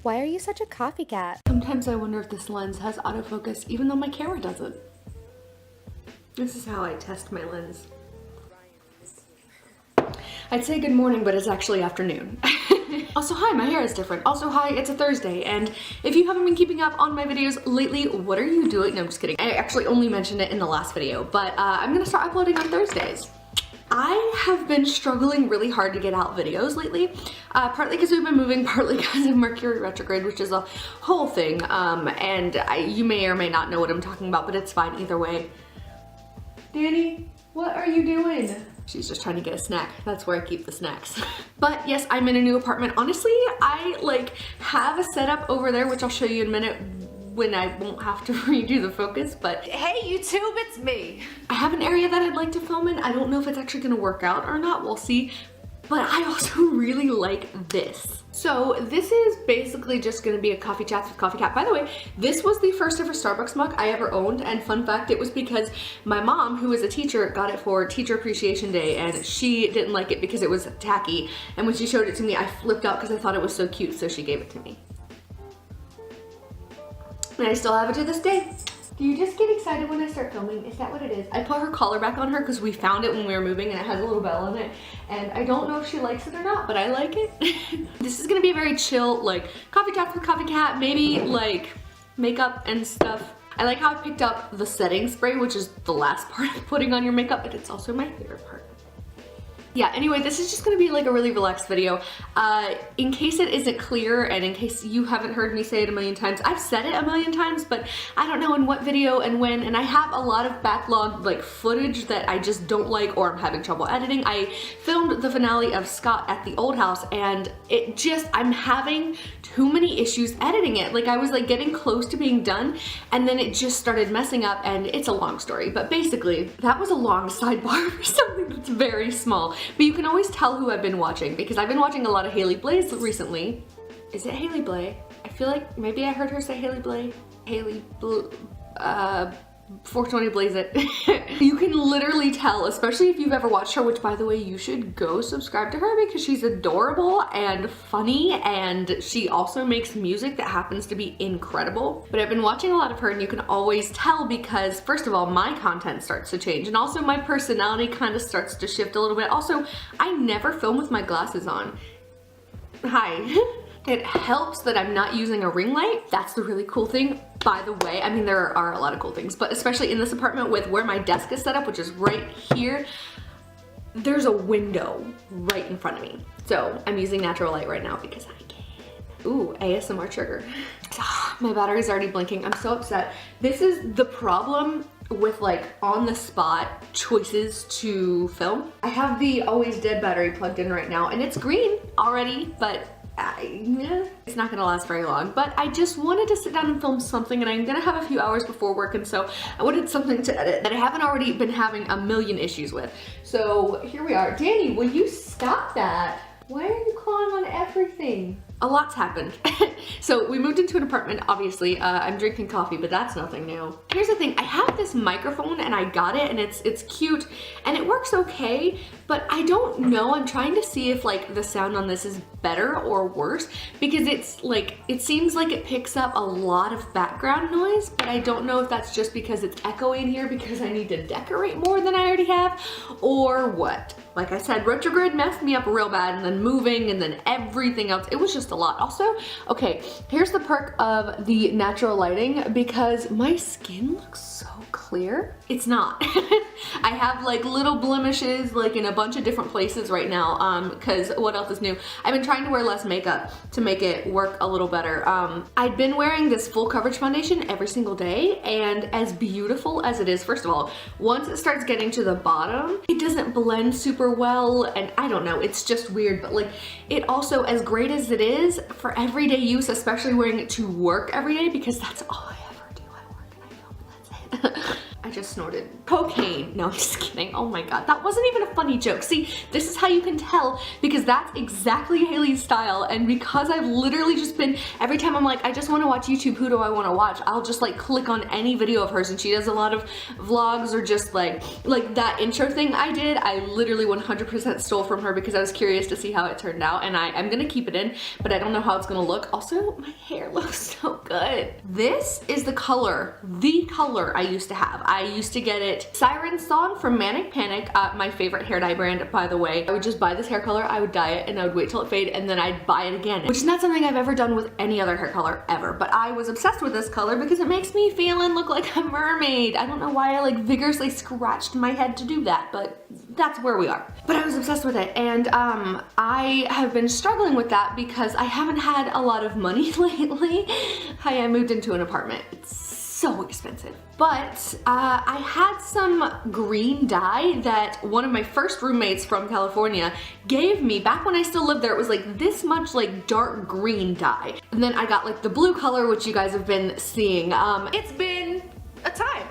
Why are you such a coffee cat? Sometimes I wonder if this lens has autofocus even though my camera doesn't. This is how I test my lens. I'd say good morning, but it's actually afternoon. Also, hi, my hair is different. Also, hi, it's a Thursday, and if you haven't been keeping up on my videos lately, what are you doing? No, I'm just kidding. I actually only mentioned it in the last video, but I'm gonna start uploading on Thursdays. I have been struggling really hard to get out videos lately, partly because we've been moving, partly because of Mercury retrograde, which is a whole thing, and you may or may not know what I'm talking about, but it's fine either way. Danny, what are you doing? She's just trying to get a snack. That's where I keep the snacks. But yes, I'm in a new apartment. Honestly, I have a setup over there, which I'll show you in a minute when I won't have to redo the focus, but hey YouTube, it's me. I have an area that I'd like to film in. I don't know if it's actually gonna work out or not, we'll see. But I also really like this. So this is basically just gonna be a coffee chats with CoffeeCat. By the way, this was the first ever Starbucks mug I ever owned, and fun fact, it was because my mom, who is a teacher, got it for Teacher Appreciation Day, and she didn't like it because it was tacky. And when she showed it to me, I flipped out because I thought it was so cute, so she gave it to me. And I still have it to this day. Do you just get excited when I start filming? Is that what it is? I put her collar back on her because we found it when we were moving and it has a little bell on it. And I don't know if she likes it or not, but I like it. This is gonna be a very chill, like, coffee chats with CoffeeCat, maybe like makeup and stuff. I like how I picked up the setting spray, which is the last part of putting on your makeup, but it's also my favorite part. Yeah, anyway, this is just gonna be like a really relaxed video. In case it isn't clear and in case you haven't heard me say it a million times, I've said it a million times, but I don't know in what video and when, and I have a lot of backlog like footage that I just don't like or I'm having trouble editing. I filmed the finale of Scott at the old house and I'm having too many issues editing it. Like I was like getting close to being done and then it just started messing up, and it's a long story, but basically that was a long sidebar for something that's very small. But you can always tell who I've been watching because I've been watching a lot of Hailey Blais recently. Is it Hailey Blais? I feel like maybe I heard her say Hailey Blais. 420 Blaze it. You can literally tell, especially if you've ever watched her, which by the way, you should go subscribe to her because she's adorable and funny, and she also makes music that happens to be incredible. But I've been watching a lot of her and you can always tell because first of all, my content starts to change and also my personality kind of starts to shift a little bit. Also, I never film with my glasses on. Hi. It helps that I'm not using a ring light. That's the really cool thing. By the way, I mean, there are a lot of cool things, but especially in this apartment with where my desk is set up, which is right here, there's a window right in front of me. So I'm using natural light right now because I can. Ooh, ASMR trigger. My battery's already blinking. I'm so upset. This is the problem with like on the spot choices to film. I have the always dead battery plugged in right now and it's green already, but it's not gonna last very long. But I just wanted to sit down and film something, and I'm gonna have a few hours before work, and so I wanted something to edit that I haven't already been having a million issues with. So here we are. Danny, will you stop that? Why are you clawing on everything? A lot's happened. So we moved into an apartment, obviously. I'm drinking coffee, but that's nothing new. Here's the thing, I have this microphone and I got it and it's cute and it works okay, but I don't know. I'm trying to see if like the sound on this is better or worse because it's like, it seems like it picks up a lot of background noise, but I don't know if that's just because it's echoing here because I need to decorate more than I already have or what. Like I said, retrograde messed me up real bad and then moving and then everything else. It was just a lot. Also, okay, here's the perk of the natural lighting because my skin looks so clear. It's not. I have like little blemishes like in a bunch of different places right now because what else is new? I've been trying to wear less makeup to make it work a little better. I've been wearing this full coverage foundation every single day, and as beautiful as it is, first of all, once it starts getting to the bottom, it doesn't blend super well, and I don't know, it's just weird, but like it also, as great as it is for everyday use, especially wearing it to work every day because that's all I ever do. I work and I film and that's it. I just snorted cocaine. No, I'm just kidding. Oh my god, that wasn't even a funny joke. See, this is how you can tell, because that's exactly Hailey's style, and because I've literally just been, every time I'm like, I just want to watch YouTube, who do I want to watch? I'll just like click on any video of hers, and she does a lot of vlogs or just like that intro thing I did, I literally 100% stole from her because I was curious to see how it turned out, and I'm gonna keep it in, but I don't know how it's gonna look. Also, my hair looks so good. This is the color I used to have. I used to get it Siren Song from Manic Panic, my favorite hair dye brand, by the way. I would just buy this hair color, I would dye it, and I would wait till it faded, and then I'd buy it again, which is not something I've ever done with any other hair color ever, but I was obsessed with this color because it makes me feel and look like a mermaid. I don't know why I like vigorously scratched my head to do that, but that's where we are. But I was obsessed with it, and I have been struggling with that because I haven't had a lot of money lately. I moved into an apartment. It's so expensive. But I had some green dye that one of my first roommates from California gave me back when I still lived there. It was like this much like dark green dye. And then I got like the blue color, which you guys have been seeing. It's been a time.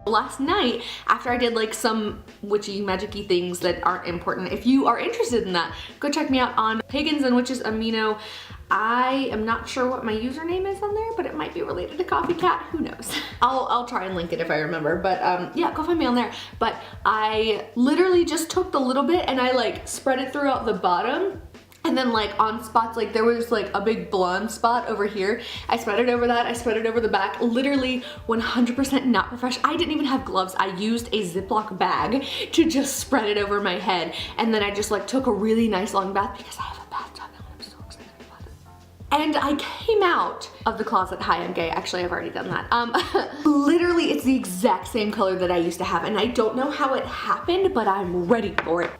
Last night, after I did like some witchy magic-y things that aren't important, if you are interested in that, go check me out on Pagans and Witches Amino. I am not sure what my username is on there, but it might be related to CoffeeCat, who knows. I'll try and link it if I remember, but yeah, go find me on there. But I literally just took the little bit and I like spread it throughout the bottom. And then like on spots, like there was like a big blonde spot over here. I spread it over that, I spread it over the back, literally 100% not professional. I didn't even have gloves. I used a Ziploc bag to just spread it over my head. And then I just like took a really nice long bath because I have a bathtub and I'm so excited about it. And I came out of the closet, hi, I'm gay. Actually, I've already done that. Literally, it's the exact same color that I used to have. And I don't know how it happened, but I'm ready for it.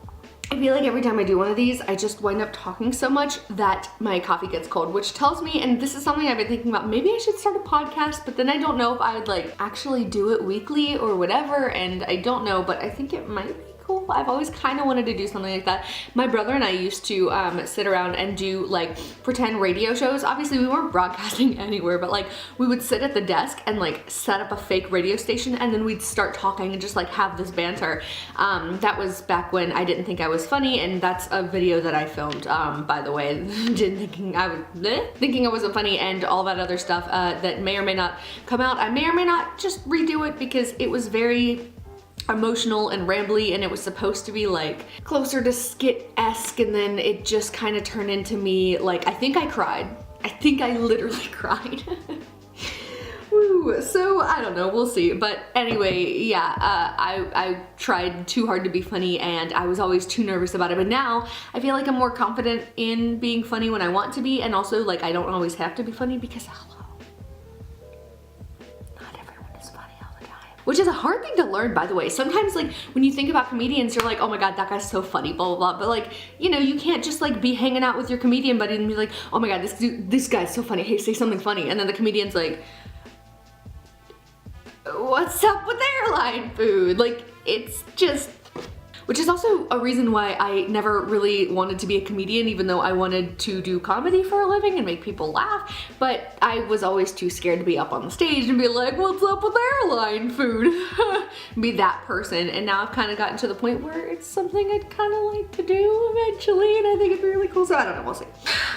I feel like every time I do one of these, I just wind up talking so much that my coffee gets cold, which tells me, and this is something I've been thinking about, maybe I should start a podcast, but then I don't know if I would like actually do it weekly or whatever, and I don't know, but I think it might be cool. I've always kind of wanted to do something like that. My brother and I used to sit around and do like pretend radio shows. Obviously we weren't broadcasting anywhere, but like we would sit at the desk and like set up a fake radio station, and then we'd start talking and just like have this banter. That was back when I didn't think I was funny, and that's a video that I filmed, by the way. thinking I wasn't funny and all that other stuff that may or may not come out. I may or may not just redo it because it was very emotional and rambly, and it was supposed to be like closer to skit-esque, and then it just kind of turned into me like, I think I cried. I think I literally cried. Woo. So I don't know, we'll see. But anyway, yeah, I tried too hard to be funny, and I was always too nervous about it. But now I feel like I'm more confident in being funny when I want to be, and also like I don't always have to be funny because which is a hard thing to learn, by the way. Sometimes like when you think about comedians, you're like, oh my god, that guy's so funny, blah, blah, blah. But like, you know, you can't just like be hanging out with your comedian buddy and be like, oh my god, this guy's so funny, hey, say something funny. And then the comedian's like, what's up with airline food? Like, it's just, which is also a reason why I never really wanted to be a comedian, even though I wanted to do comedy for a living and make people laugh. But I was always too scared to be up on the stage and be like, what's up with airline food? Be that person. And now I've kind of gotten to the point where it's something I'd kind of like to do eventually, and I think it'd be really cool. So I don't know, we'll see.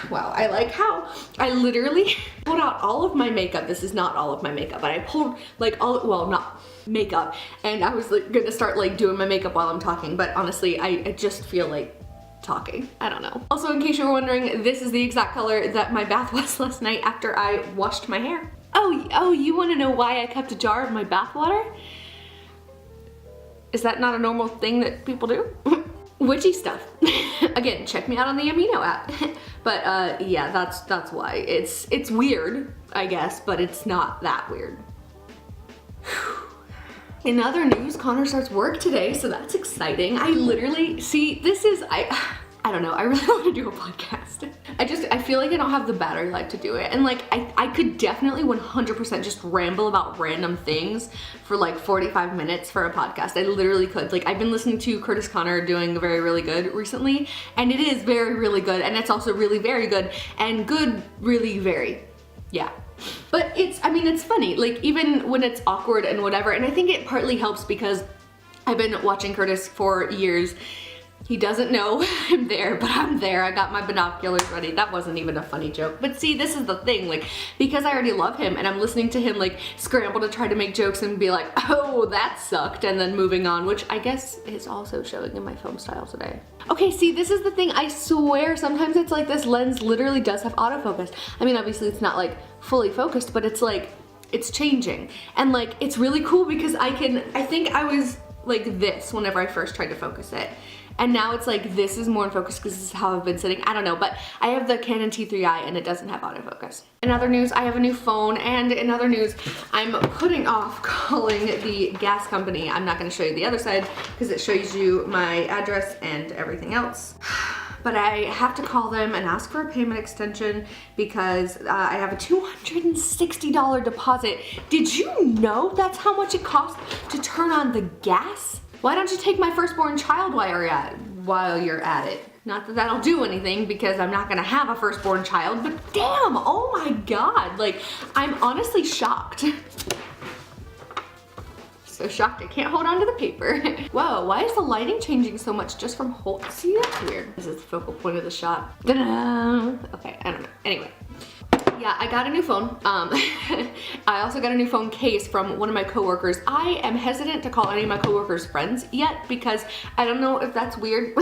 Wow, I like how I literally pulled out all of my makeup. This is not all of my makeup, but I pulled like all, well, not makeup, and I was like gonna start like doing my makeup while I'm talking, but honestly I just feel like talking. I don't know. Also, in case you were wondering, this is the exact color that my bath was last night after I washed my hair. Oh, you want to know why I kept a jar of my bath water? Is that not a normal thing that people do? Witchy stuff. Again, check me out on the Amino app. But yeah, that's why. It's weird, I guess, but it's not that weird. In other news, Connor starts work today, so that's exciting. I literally, see, this is, I don't know, I really want to do a podcast. I feel like I don't have the battery life to do it. And like, I could definitely 100% just ramble about random things for like 45 minutes for a podcast. I literally could. Like, I've been listening to Curtis Connor doing Very Really Good recently, and it is very really good, and it's also really very good, and good really very, yeah. But I mean, it's funny, like even when it's awkward and whatever, and I think it partly helps because I've been watching Curtis for years. He doesn't know I'm there, but I'm there. I got my binoculars ready. That wasn't even a funny joke. But see, this is the thing, like, because I already love him and I'm listening to him like scramble to try to make jokes and be like, oh, that sucked, and then moving on, which I guess is also showing in my film style today. Okay, see, this is the thing. I swear sometimes it's like this lens literally does have autofocus. I mean, obviously it's not like fully focused, but it's like, it's changing. And like, it's really cool because I think I was like this whenever I first tried to focus it. And now it's like, this is more in focus because this is how I've been sitting. I don't know, but I have the Canon T3i and it doesn't have autofocus. In other news, I have a new phone, and in other news, I'm putting off calling the gas company. I'm not gonna show you the other side because it shows you my address and everything else. But I have to call them and ask for a payment extension because I have a $260 deposit. Did you know that's how much it costs to turn on the gas? Why don't you take my firstborn child while you're at it? Not that that'll do anything because I'm not gonna have a firstborn child, but damn, oh my God. Like, I'm honestly shocked. So shocked I can't hold on to the paper. Whoa, why is the lighting changing so much just from see, that's weird. This is the focal point of the shot. Ta-da! Okay, I don't know. Anyway. Yeah, I got a new phone. I also got a new phone case from one of my coworkers. I am hesitant to call any of my coworkers friends yet because I don't know if that's weird.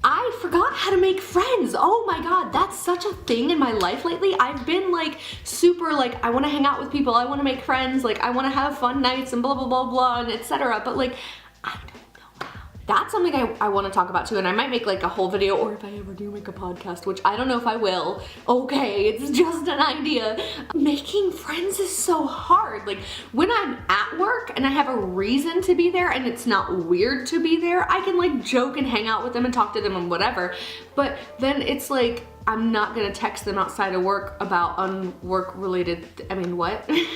I forgot how to make friends. Oh my God, that's such a thing in my life lately. I've been like super like, I wanna hang out with people, I wanna make friends, like I wanna have fun nights and blah, blah, blah, blah, and etc. But like, I don't know how. That's something I wanna talk about too, and I might make like a whole video, or if I ever do make a podcast, which I don't know if I will. Okay, it's just an idea. Making friends is so hard. Like when I'm at work and I have a reason to be there and it's not weird to be there, I can like joke and hang out with them and talk to them and whatever. But then it's like, I'm not gonna text them outside of work about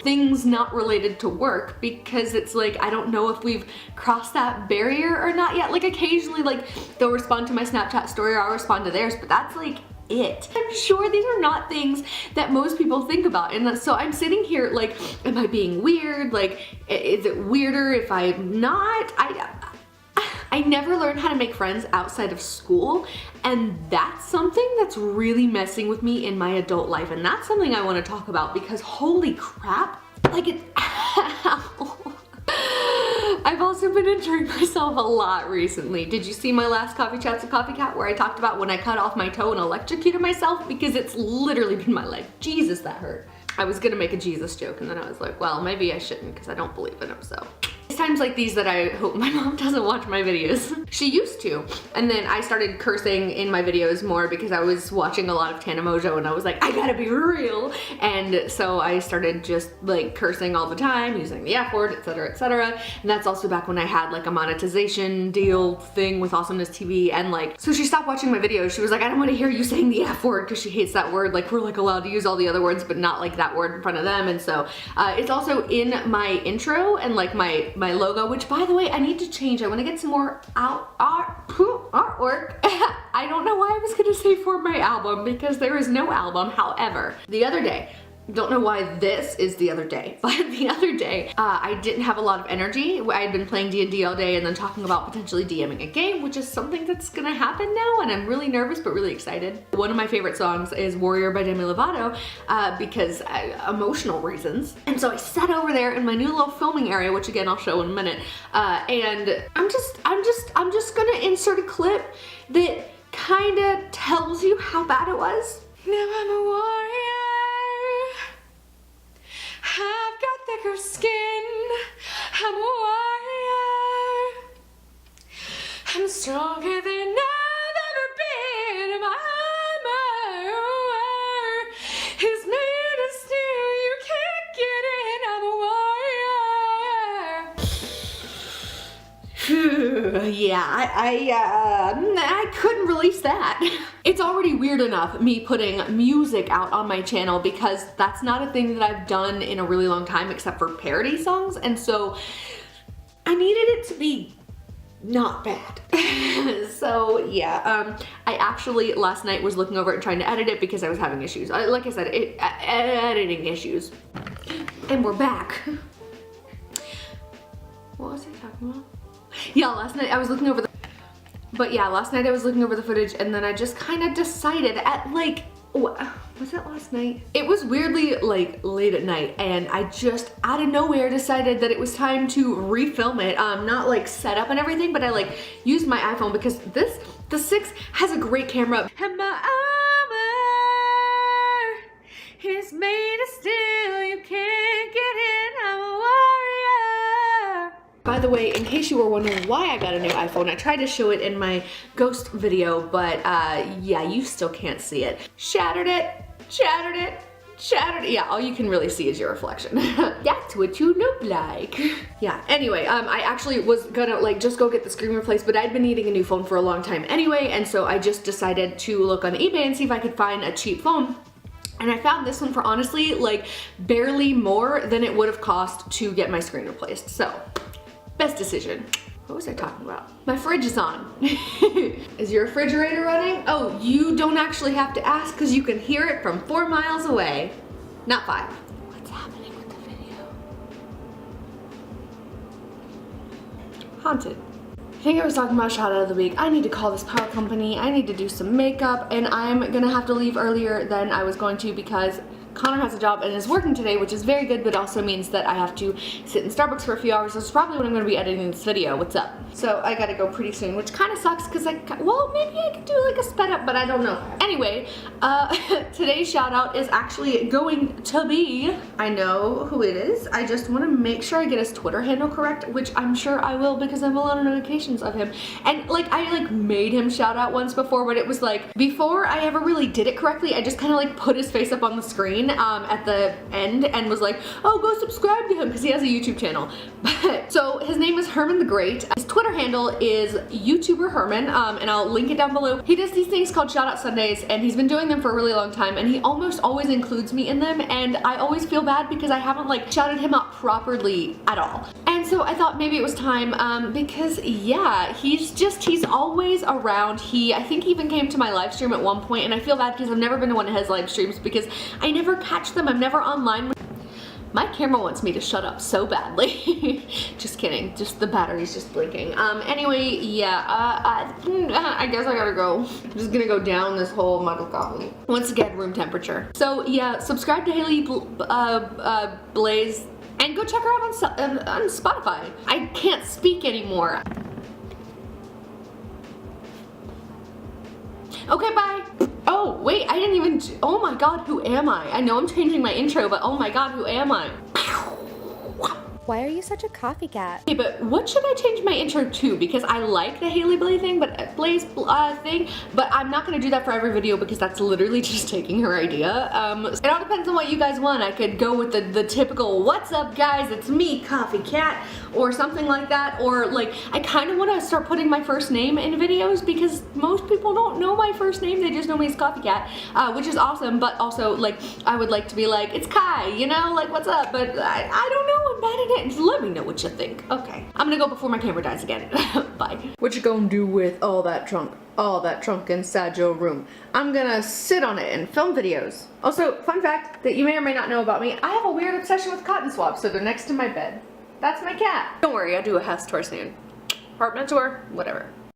things not related to work, because it's like, I don't know if we've crossed that barrier or not yet. Like occasionally, like they'll respond to my Snapchat story or I'll respond to theirs, but that's like it. I'm sure these are not things that most people think about. And so I'm sitting here like, am I being weird? Like, is it weirder if I'm not? I never learned how to make friends outside of school, and that's something that's really messing with me in my adult life, and that's something I want to talk about because holy crap, like I've also been injuring myself a lot recently. Did you see my last Coffee Chats with CoffeeCat where I talked about when I cut off my toe and electrocuted myself? Because it's literally been my life. Jesus, that hurt. I was gonna make a Jesus joke and then I was like, well, maybe I shouldn't because I don't believe in him, so. It's times like these that I hope my mom doesn't watch my videos. She used to, and then I started cursing in my videos more because I was watching a lot of Tana Mojo and I was like, I gotta be real. And so I started just like cursing all the time, using the F word, etc, etc. And that's also back when I had like a monetization deal thing with Awesomeness TV, and like, so she stopped watching my videos. She was like, I don't want to hear you saying the F word because she hates that word. Like, we're like allowed to use all the other words, but not like that word in front of them. And so it's also in my intro and like my logo, which by the way, I need to change. I want to get some more artwork. I don't know why I was gonna say for my album because there is no album. However, the other day, don't know why this is the other day, but the other day, I didn't have a lot of energy. I had been playing D&D all day and then talking about potentially DMing a game, which is something that's gonna happen now, and I'm really nervous but really excited. One of my favorite songs is Warrior by Demi Lovato because emotional reasons. And so I sat over there in my new little filming area, which again I'll show in a minute, and I'm just gonna insert a clip that kinda tells you how bad it was. Now I'm a warrior. I've got thicker skin, I'm a warrior, I'm stronger than I've ever been, my armor is made of steel, you can't get in, I'm a warrior. Yeah, I couldn't release that. It's already weird enough me putting music out on my channel because that's not a thing that I've done in a really long time except for parody songs, and so I needed it to be not bad. So yeah, I actually last night was looking over it and trying to edit it because I was having issues. Like I said, editing issues. And we're back. What was I talking about? Yeah, last night I was looking over the footage and then I just kind of decided at like, was it last night? It was weirdly like late at night and I just out of nowhere decided that it was time to refilm it. Not like set up and everything, but I like used my iPhone because the 6 has a great camera. And my armor is made of steel, you can't get in, I'm a warrior. By the way, in case you were wondering why I got a new iPhone, I tried to show it in my ghost video, but yeah, you still can't see it. Shattered it. Yeah, all you can really see is your reflection. That's what you look like. Yeah, anyway, I actually was gonna like just go get the screen replaced, but I'd been needing a new phone for a long time anyway, and so I just decided to look on eBay and see if I could find a cheap phone. And I found this one for honestly like barely more than it would have cost to get my screen replaced. So, best decision. What was I talking about? My fridge is on. Is your refrigerator running? Oh, you don't actually have to ask because you can hear it from 4 miles away. Not 5. What's happening with the video? Haunted. I think I was talking about shout out of the week. I need to call this power company. I need to do some makeup and I'm gonna have to leave earlier than I was going to because Connor has a job and is working today, which is very good, but also means that I have to sit in Starbucks for a few hours. That's probably when I'm going to be editing this video. What's up? So I gotta go pretty soon, which kind of sucks because well, maybe I could do like a sped up, but I don't know. Anyway, today's shout out is actually going to be, I know who it is. I just want to make sure I get his Twitter handle correct, which I'm sure I will because I have a lot of notifications of him. And like I like made him shout out once before, but it was like before I ever really did it correctly, I just kind of like put his face up on the screen at the end and was like, oh, go subscribe to him because he has a YouTube channel. So his name is HermanTheGreat. His Twitter handle is YouTuber Herman, and I'll link it down below. He does these things called shout out Sundays and he's been doing them for a really long time and he almost always includes me in them and I always feel bad because I haven't like shouted him out properly at all. And so I thought maybe it was time because yeah, he's always around. I think he even came to my live stream at one point and I feel bad because I've never been to one of his live streams because I never catch them. I'm never online. My camera wants me to shut up so badly. Just kidding, just the battery's just blinking. Anyway, yeah, I guess I gotta go. I'm just gonna go down this whole mug of coffee. Once again, room temperature. So yeah, subscribe to Hailey Blais and go check her out on Spotify. I can't speak anymore. Okay, bye. Oh, wait, I didn't even, oh my god, who am I? I know I'm changing my intro, but oh my god, who am I? Why are you such a coffee cat? Okay, but what should I change my intro to? Because I like the Hailey Blais thing, but I'm not gonna do that for every video because that's literally just taking her idea. It all depends on what you guys want. I could go with the typical, what's up guys, it's me, CoffeeCat, or something like that, or like, I kind of want to start putting my first name in videos because most people don't know my first name, they just know me as CoffeeCat, which is awesome, but also, like, I would like to be like, it's Kai, you know, like, what's up, but I don't know, I'm bad at it. Just let me know what you think. Okay, I'm gonna go before my camera dies again. Bye. What you gonna do with all that trunk inside your room? I'm gonna sit on it and film videos. Also, fun fact that you may or may not know about me, I have a weird obsession with cotton swabs, so they're next to my bed. That's my cat. Don't worry, I do a house tour soon. Apartment tour, whatever.